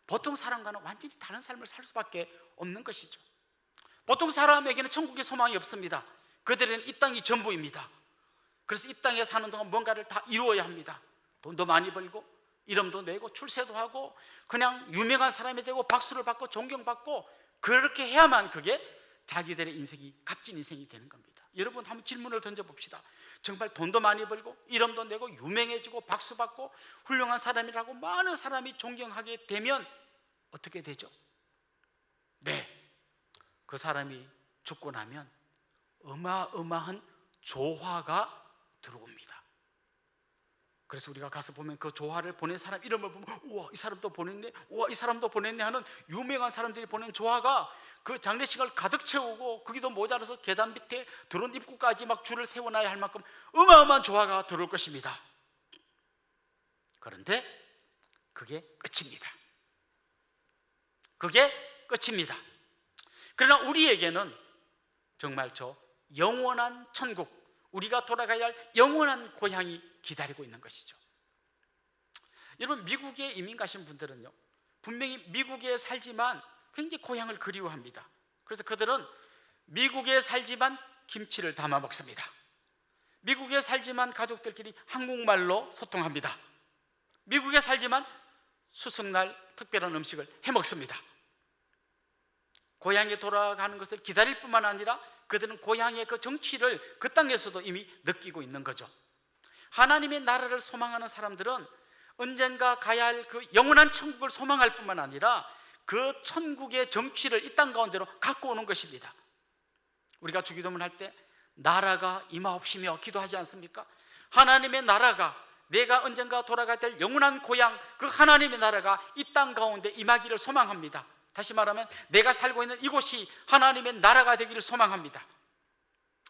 보통 사람과는 완전히 다른 삶을 살 수밖에 없는 것이죠. 보통 사람에게는 천국의 소망이 없습니다. 그들은 이 땅이 전부입니다. 그래서 이 땅에 사는 동안 뭔가를 다 이루어야 합니다. 돈도 많이 벌고 이름도 내고 출세도 하고 그냥 유명한 사람이 되고 박수를 받고 존경받고, 그렇게 해야만 그게 자기들의 인생이 값진 인생이 되는 겁니다. 여러분, 한번 질문을 던져봅시다. 정말 돈도 많이 벌고 이름도 내고 유명해지고 박수받고 훌륭한 사람이라고 많은 사람이 존경하게 되면 어떻게 되죠? 네, 그 사람이 죽고 나면 어마어마한 조화가 들어옵니다. 그래서 우리가 가서 보면 그 조화를 보낸 사람 이름을 보면, 우와, 이 사람도 보냈네, 우와, 이 사람도 보냈네 하는 유명한 사람들이 보낸 조화가 그 장례식을 가득 채우고, 거기도 모자라서 계단 밑에 드론 입구까지 막 줄을 세워놔야 할 만큼 어마어마한 조화가 들어올 것입니다. 그런데 그게 끝입니다. 그게 끝입니다. 그러나 우리에게는 정말 저 영원한 천국, 우리가 돌아가야 할 영원한 고향이 기다리고 있는 것이죠. 여러분, 미국에 이민 가신 분들은요, 분명히 미국에 살지만 굉장히 고향을 그리워합니다. 그래서 그들은 미국에 살지만 김치를 담아 먹습니다. 미국에 살지만 가족들끼리 한국말로 소통합니다. 미국에 살지만 수석날 특별한 음식을 해 먹습니다. 고향에 돌아가는 것을 기다릴 뿐만 아니라 그들은 고향의 그 정취를 그 땅에서도 이미 느끼고 있는 거죠. 하나님의 나라를 소망하는 사람들은 언젠가 가야 할 그 영원한 천국을 소망할 뿐만 아니라 그 천국의 정취를 이 땅 가운데로 갖고 오는 것입니다. 우리가 주기도문 할 때 나라가 임하옵시며 기도하지 않습니까? 하나님의 나라가, 내가 언젠가 돌아가야 될 영원한 고향, 그 하나님의 나라가 이 땅 가운데 임하기를 소망합니다. 다시 말하면 내가 살고 있는 이곳이 하나님의 나라가 되기를 소망합니다.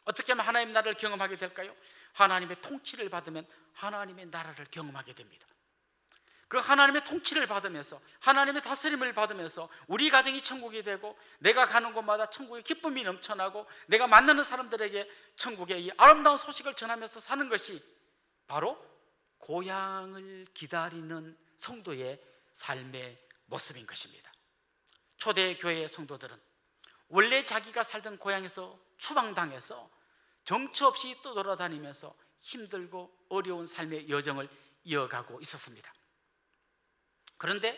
어떻게 하면 하나님의 나라를 경험하게 될까요? 하나님의 통치를 받으면 하나님의 나라를 경험하게 됩니다. 그 하나님의 통치를 받으면서, 하나님의 다스림을 받으면서 우리 가정이 천국이 되고, 내가 가는 곳마다 천국의 기쁨이 넘쳐나고, 내가 만나는 사람들에게 천국의 이 아름다운 소식을 전하면서 사는 것이 바로 고향을 기다리는 성도의 삶의 모습인 것입니다. 초대교회의 성도들은 원래 자기가 살던 고향에서 추방당해서 정처 없이 떠돌아다니면서 힘들고 어려운 삶의 여정을 이어가고 있었습니다. 그런데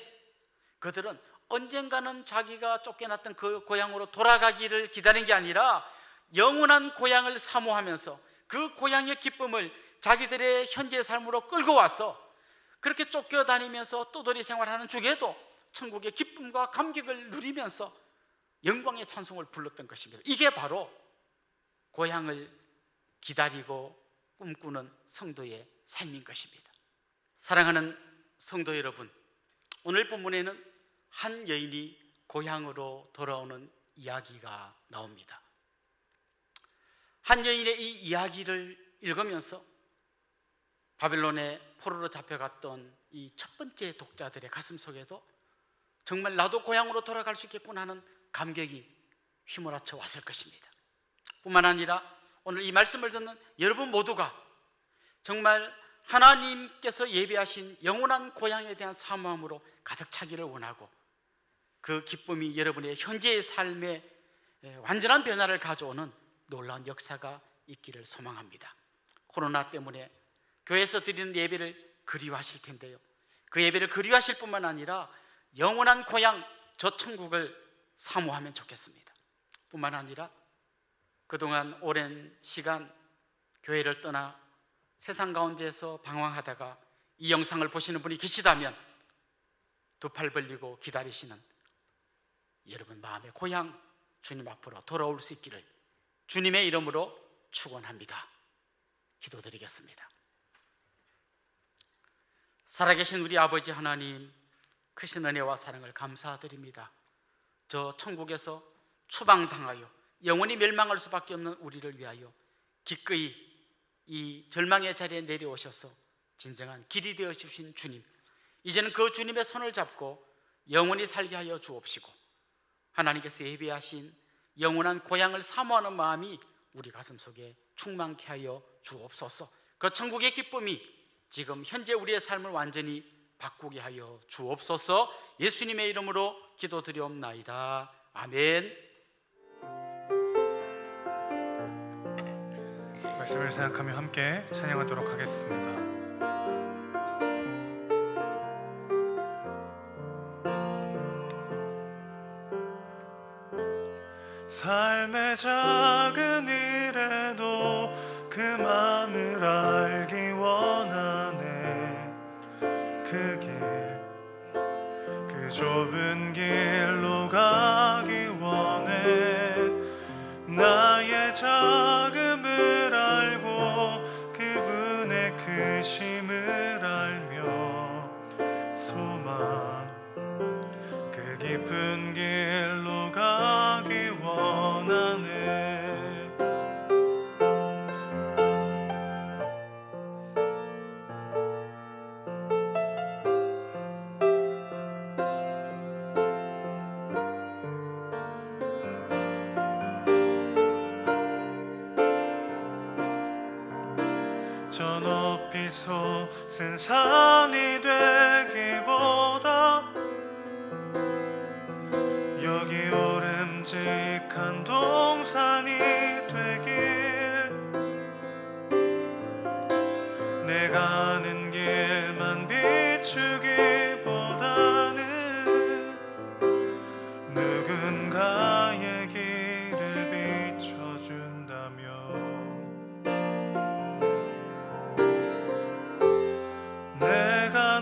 그들은 언젠가는 자기가 쫓겨났던 그 고향으로 돌아가기를 기다린 게 아니라 영원한 고향을 사모하면서 그 고향의 기쁨을 자기들의 현재 삶으로 끌고 와서 그렇게 쫓겨다니면서 떠돌이 생활하는 중에도 천국의 기쁨과 감격을 누리면서 영광의 찬송을 불렀던 것입니다. 이게 바로 고향을 기다리고 꿈꾸는 성도의 삶인 것입니다. 사랑하는 성도 여러분, 오늘 본문에는 한 여인이 고향으로 돌아오는 이야기가 나옵니다. 한 여인의 이 이야기를 읽으면서 바벨론의 포로로 잡혀갔던 이 첫 번째 독자들의 가슴 속에도 정말 나도 고향으로 돌아갈 수 있겠구나 하는 감격이 휘몰아쳐 왔을 것입니다. 뿐만 아니라 오늘 이 말씀을 듣는 여러분 모두가 정말 하나님께서 예비하신 영원한 고향에 대한 사모함으로 가득 차기를 원하고, 그 기쁨이 여러분의 현재의 삶에 완전한 변화를 가져오는 놀라운 역사가 있기를 소망합니다. 코로나 때문에 교회에서 드리는 예배를 그리워하실 텐데요, 그 예배를 그리워하실 뿐만 아니라 영원한 고향, 저 천국을 사모하면 좋겠습니다. 뿐만 아니라 그동안 오랜 시간 교회를 떠나 세상 가운데에서 방황하다가 이 영상을 보시는 분이 계시다면 두 팔 벌리고 기다리시는 여러분 마음의 고향 주님 앞으로 돌아올 수 있기를 주님의 이름으로 축원합니다. 기도드리겠습니다. 살아계신 우리 아버지 하나님, 크신 은혜와 사랑을 감사드립니다. 저 천국에서 추방당하여 영원히 멸망할 수밖에 없는 우리를 위하여 기꺼이 이 절망의 자리에 내려오셔서 진정한 길이 되어 주신 주님, 이제는 그 주님의 손을 잡고 영원히 살게 하여 주옵시고, 하나님께서 예비하신 영원한 고향을 사모하는 마음이 우리 가슴 속에 충만케 하여 주옵소서. 그 천국의 기쁨이 지금 현재 우리의 삶을 완전히 바꾸게 하여 주옵소서. 예수님의 이름으로 기도드리옵나이다. 아멘. 말씀을 생각하며 함께 찬양하도록 하겠습니다. 삶의 작은 일에도 그 마음을 알기 원하네. 그 길, 그 좁은 길로 가기 원해. 나의 작음을 알고 그분의 크심을 알며 소망, 그 깊은 길로 가기 원하네. 저 높이 솟은 산이 되기보다 여기 오름직한 동산이 되길. 내가 아는 길만 비추기보다는 누군가의 길을 비춰준다면 내가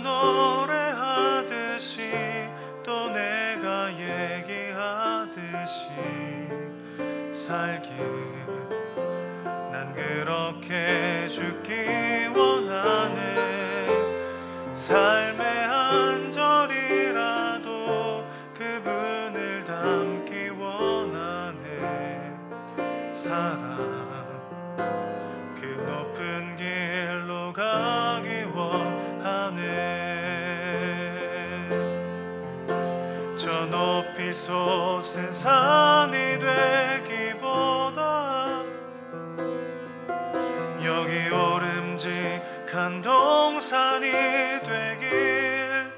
노래하듯이 또 내가 얘기하듯이 살길 난 그렇게 죽기 원하네. 삶의 한 절이라도 그분을 닮기 원하네. 사랑 그 높은 길로 가기 원하네. 저 높이 솟은 산이 되기보다 여기 오름직한 동산이 되길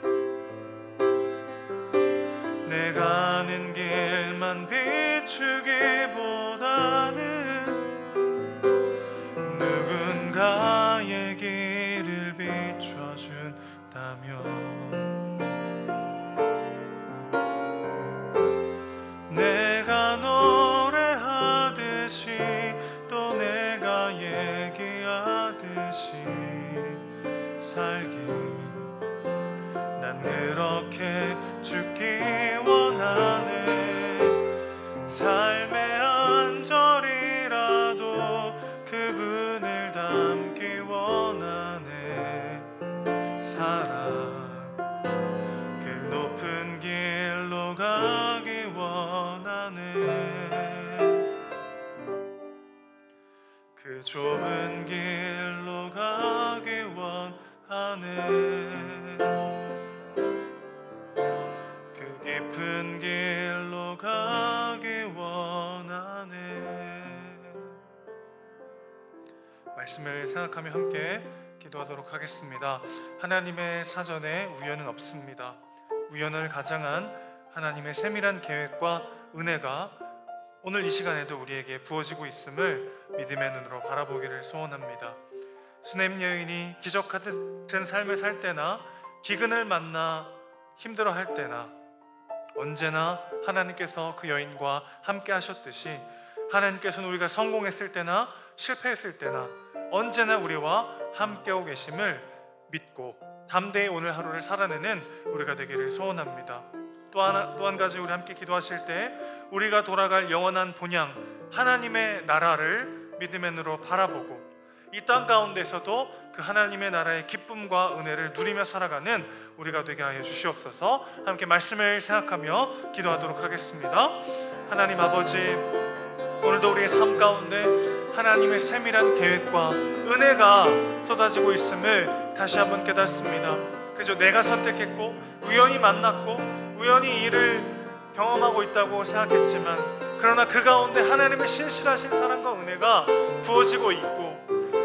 내가 아는 길만 비추기보다는 누군가의 길을 비춰준다면 내가 노래하듯이 또 내가 얘기하듯이 살길 난 그렇게 죽기 원하네. 삶의 한 절이라도 그분을 닮기 원하네. 사랑 그 높은 길로 가기 원하네. 그 좁은 길로 가기 원하네. 그 깊은 길로 가기 원하네. 말씀을 생각하며 함께 기도하도록 하겠습니다. 하나님의 사전에 우연은 없습니다. 우연을 가장한 하나님의 세밀한 계획과 은혜가 오늘 이 시간에도 우리에게 부어지고 있음을 믿음의 눈으로 바라보기를 소원합니다. 수넴 여인이 기적 같은 삶을 살 때나 기근을 만나 힘들어할 때나 언제나 하나님께서 그 여인과 함께 하셨듯이 하나님께서는 우리가 성공했을 때나 실패했을 때나 언제나 우리와 함께하고 계심을 믿고 담대히 오늘 하루를 살아내는 우리가 되기를 소원합니다. 또 한 가지 우리 함께 기도하실 때 우리가 돌아갈 영원한 본향 하나님의 나라를 믿음의 눈으로 바라보고 이 땅 가운데서도 그 하나님의 나라의 기쁨과 은혜를 누리며 살아가는 우리가 되게 하여 주시옵소서. 함께 말씀을 생각하며 기도하도록 하겠습니다. 하나님 아버지, 오늘도 우리의 삶 가운데 하나님의 세밀한 계획과 은혜가 쏟아지고 있음을 다시 한번 깨닫습니다. 그저 내가 선택했고 우연히 만났고 우연히 이를 경험하고 있다고 생각했지만 그러나 그 가운데 하나님의 신실하신 사랑과 은혜가 부어지고 있고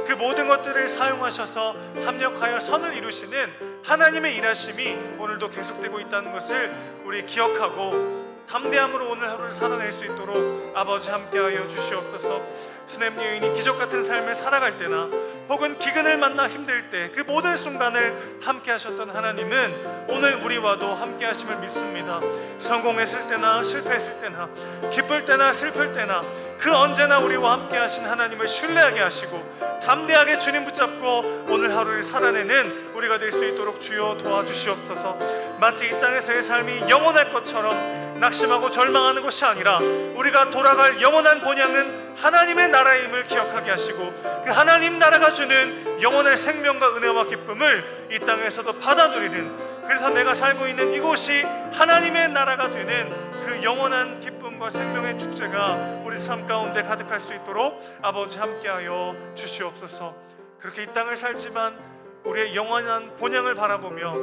그 모든 것들을 사용하셔서 합력하여 선을 이루시는 하나님의 일하심이 오늘도 계속되고 있다는 것을 우리 기억하고 담대함으로 오늘 하루를 살아낼 수 있도록 아버지 함께하여 주시옵소서. 수넴 여인이 기적 같은 삶을 살아갈 때나 혹은 기근을 만나 힘들 때 그 모든 순간을 함께 하셨던 하나님은 오늘 우리와도 함께 하심을 믿습니다. 성공했을 때나 실패했을 때나 기쁠 때나 슬플 때나 그 언제나 우리와 함께 하신 하나님을 신뢰하게 하시고 담대하게 주님 붙잡고 오늘 하루를 살아내는 우리가 될 수 있도록 주여 도와주시옵소서. 마치 이 땅에서의 삶이 영원할 것처럼 낙심하고 절망하는 것이 아니라 우리가 돌아갈 영원한 본향은 하나님의 나라임을 기억하게 하시고 그 하나님 나라가 주는 영원의 생명과 은혜와 기쁨을 이 땅에서도 받아 누리는, 그래서 내가 살고 있는 이곳이 하나님의 나라가 되는 그 영원한 기쁨과 생명의 축제가 우리 삶 가운데 가득할 수 있도록 아버지 함께하여 주시옵소서. 그렇게 이 땅을 살지만 우리의 영원한 본향을 바라보며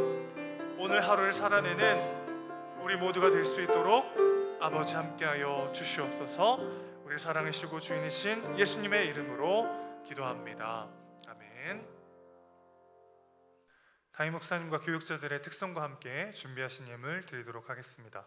오늘 하루를 살아내는 우리 모두가 될 수 있도록 아버지 함께하여 주시옵소서. 우리 사랑이시고 주인이신 예수님의 이름으로 기도합니다. 아멘. 담임 목사님과 교육자들의 특성과 함께 준비하신 예물 드리도록 하겠습니다.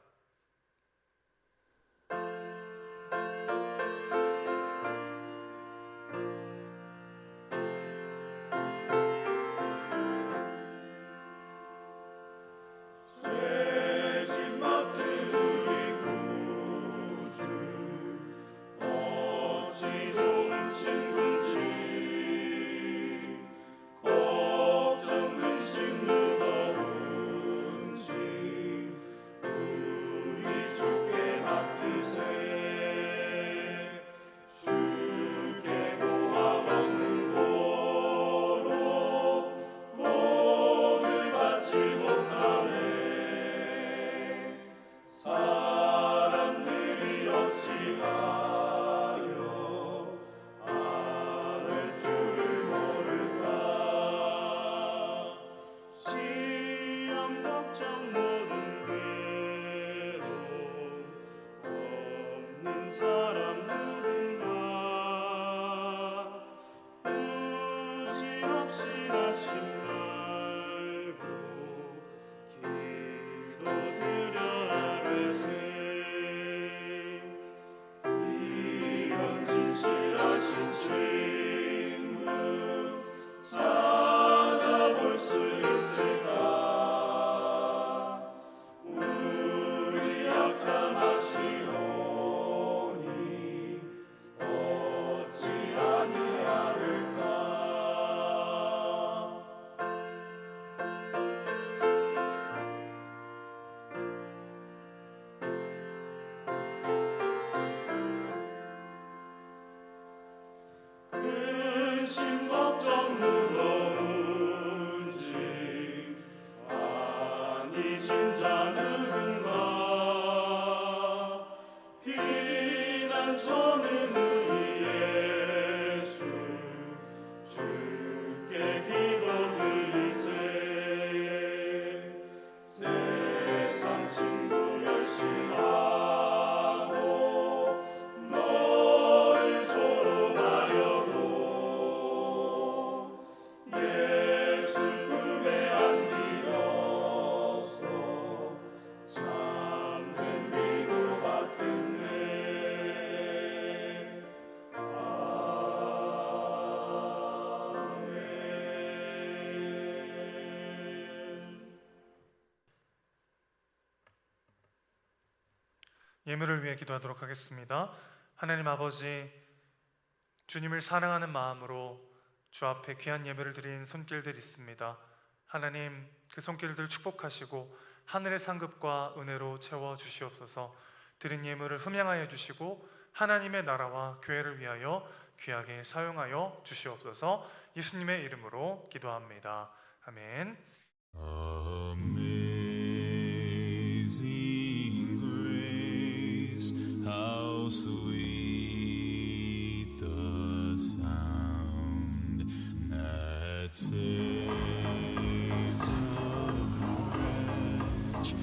예물을 위해 기도하도록 하겠습니다. 하나님 아버지, 주님을 사랑하는 마음으로 주 앞에 귀한 예배를 드린 손길들 있습니다. 하나님, 그 손길들 축복하시고 하늘의 상급과 은혜로 채워 주시옵소서. 드린 예물을 흠양하여 주시고 하나님의 나라와 교회를 위하여 귀하게 사용하여 주시옵소서. 예수님의 이름으로 기도합니다. 아멘. Amazing grace, how sweet the sound that saved a wretch like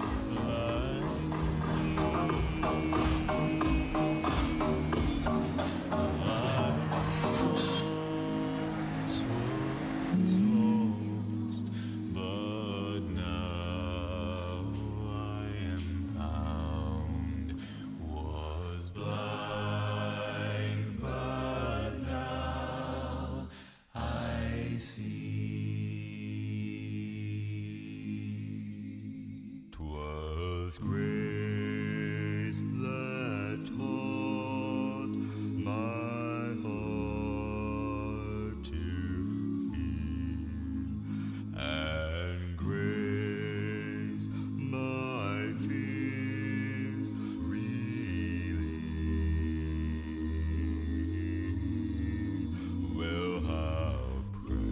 lost, but now I am found. Was blind, but now I see. 'Twas grace that taught my heart to feel, and grace my fears relieved. Well, how precious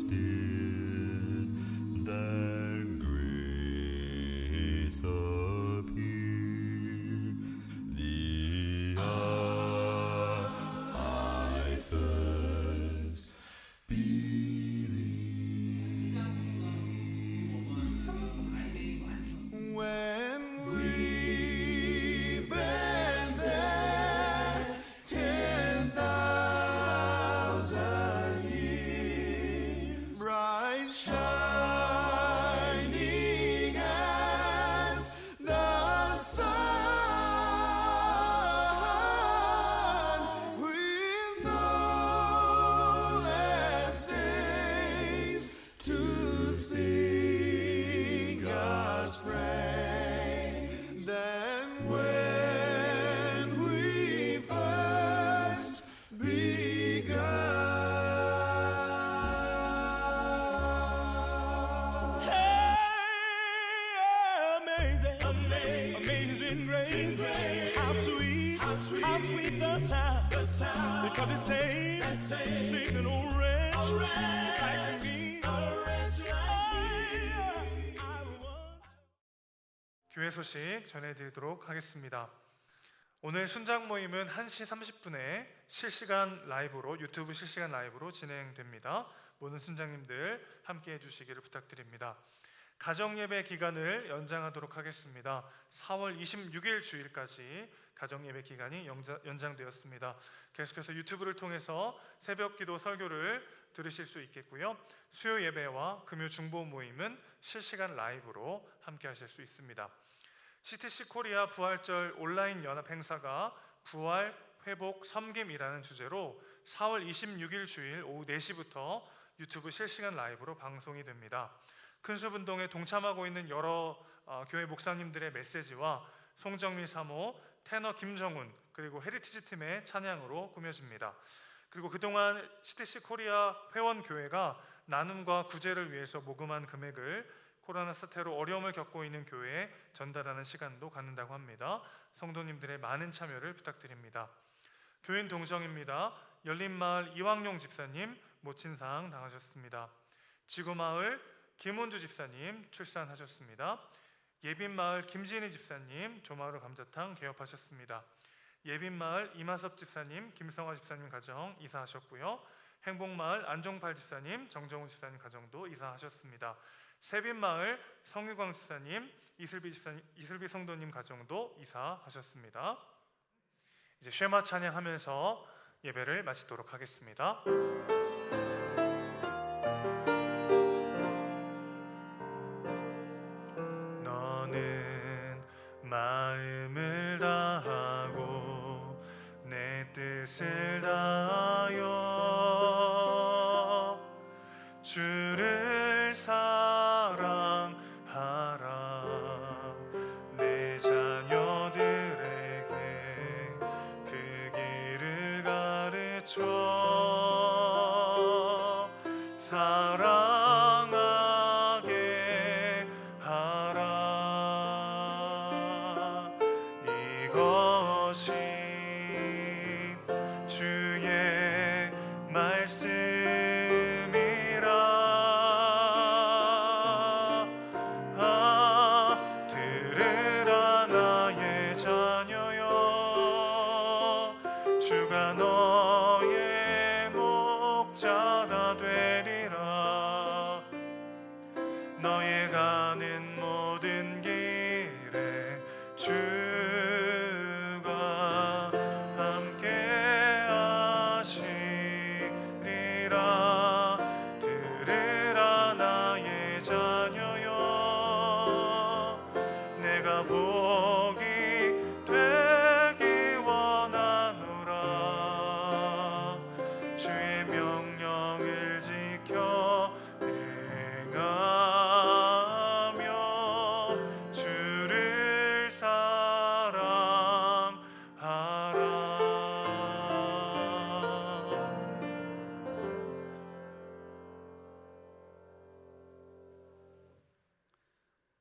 did that grace appear the hour I first believed. When we've been there 10,000 years, bright shining as the sun, with no less days to sing God's praise than when we first begun. Hey, amazing grace, how sweet the sound, because it saved, saved an old wretch like me. I once. 교회 소식 전해드리도록 하겠습니다. 오늘 순장 모임은 1시 30분에 실시간 라이브로, 유튜브 실시간 라이브로 진행됩니다. 모든 순장님들 함께 해주시기를 부탁드립니다. 가정예배 기간을 연장하도록 하겠습니다. 4월 26일 주일까지 가정예배 기간이 연장되었습니다. 계속해서 유튜브를 통해서 새벽기도 설교를 들으실 수 있겠고요. 수요 예배와 금요 중보 모임은 실시간 라이브로 함께 하실 수 있습니다. CTC 코리아 부활절 온라인 연합 행사가 부활, 회복, 섬김이라는 주제로 4월 26일 주일 오후 4시부터 유튜브 실시간 라이브로 방송이 됩니다. 큰숲운동에 동참하고 있는 여러 교회 목사님들의 메시지와 송정미 사모, 테너 김정훈, 그리고 헤리티지 팀의 찬양으로 꾸며집니다. 그리고 그동안 CTC 코리아 회원교회가 나눔과 구제를 위해서 모금한 금액을 코로나 사태로 어려움을 겪고 있는 교회에 전달하는 시간도 갖는다고 합니다. 성도님들의 많은 참여를 부탁드립니다. 교인 동정입니다. 열린마을 이왕용 집사님 모친상 당하셨습니다. 지구마을 김은주 집사님 출산하셨습니다. 예빈마을 김지은희 집사님 조마루 감자탕 개업하셨습니다. 예빈마을 이마섭 집사님 김성화 집사님 가정 이사하셨고요. 행복마을 안종팔 집사님 정정훈 집사님 가정도 이사하셨습니다. 세빈마을 성유광 집사님 이슬비 성도님 가정도 이사하셨습니다. 이제 쉐마 찬양하면서 예배를 마치도록 하겠습니다. 너는 마음을 다하고 내 뜻을 다하여 주를 사랑하라. 내 그쳐 사랑하게 하라. 이것이 주의 말씀이라. 들으라 나의 자녀여, 주가 너의 목자가 되리라. 너의 가는 모든 길에 주가 함께 하시리라. 들으라 나의 자녀여, 내가 복이 되기 원하노라. 주의 명령을 지켜 행하며 주를 사랑하라.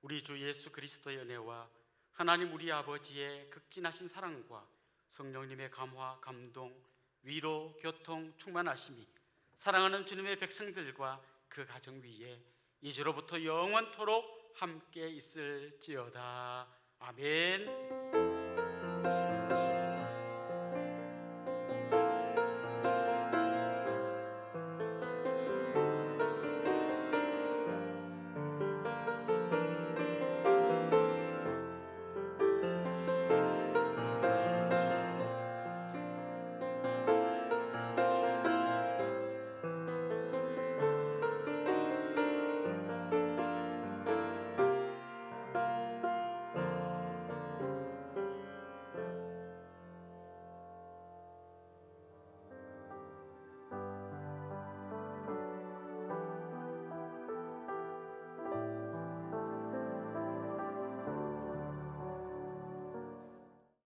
우리 주 예수 그리스도의 은혜와 하나님 우리 아버지의 극진하신 사랑과 성령님의 감화, 감동, 위로, 교통, 충만하심이 사랑하는 주님의 백성들과 그 가정 위에 이제로부터 영원토록 함께 있을지어다. 아멘.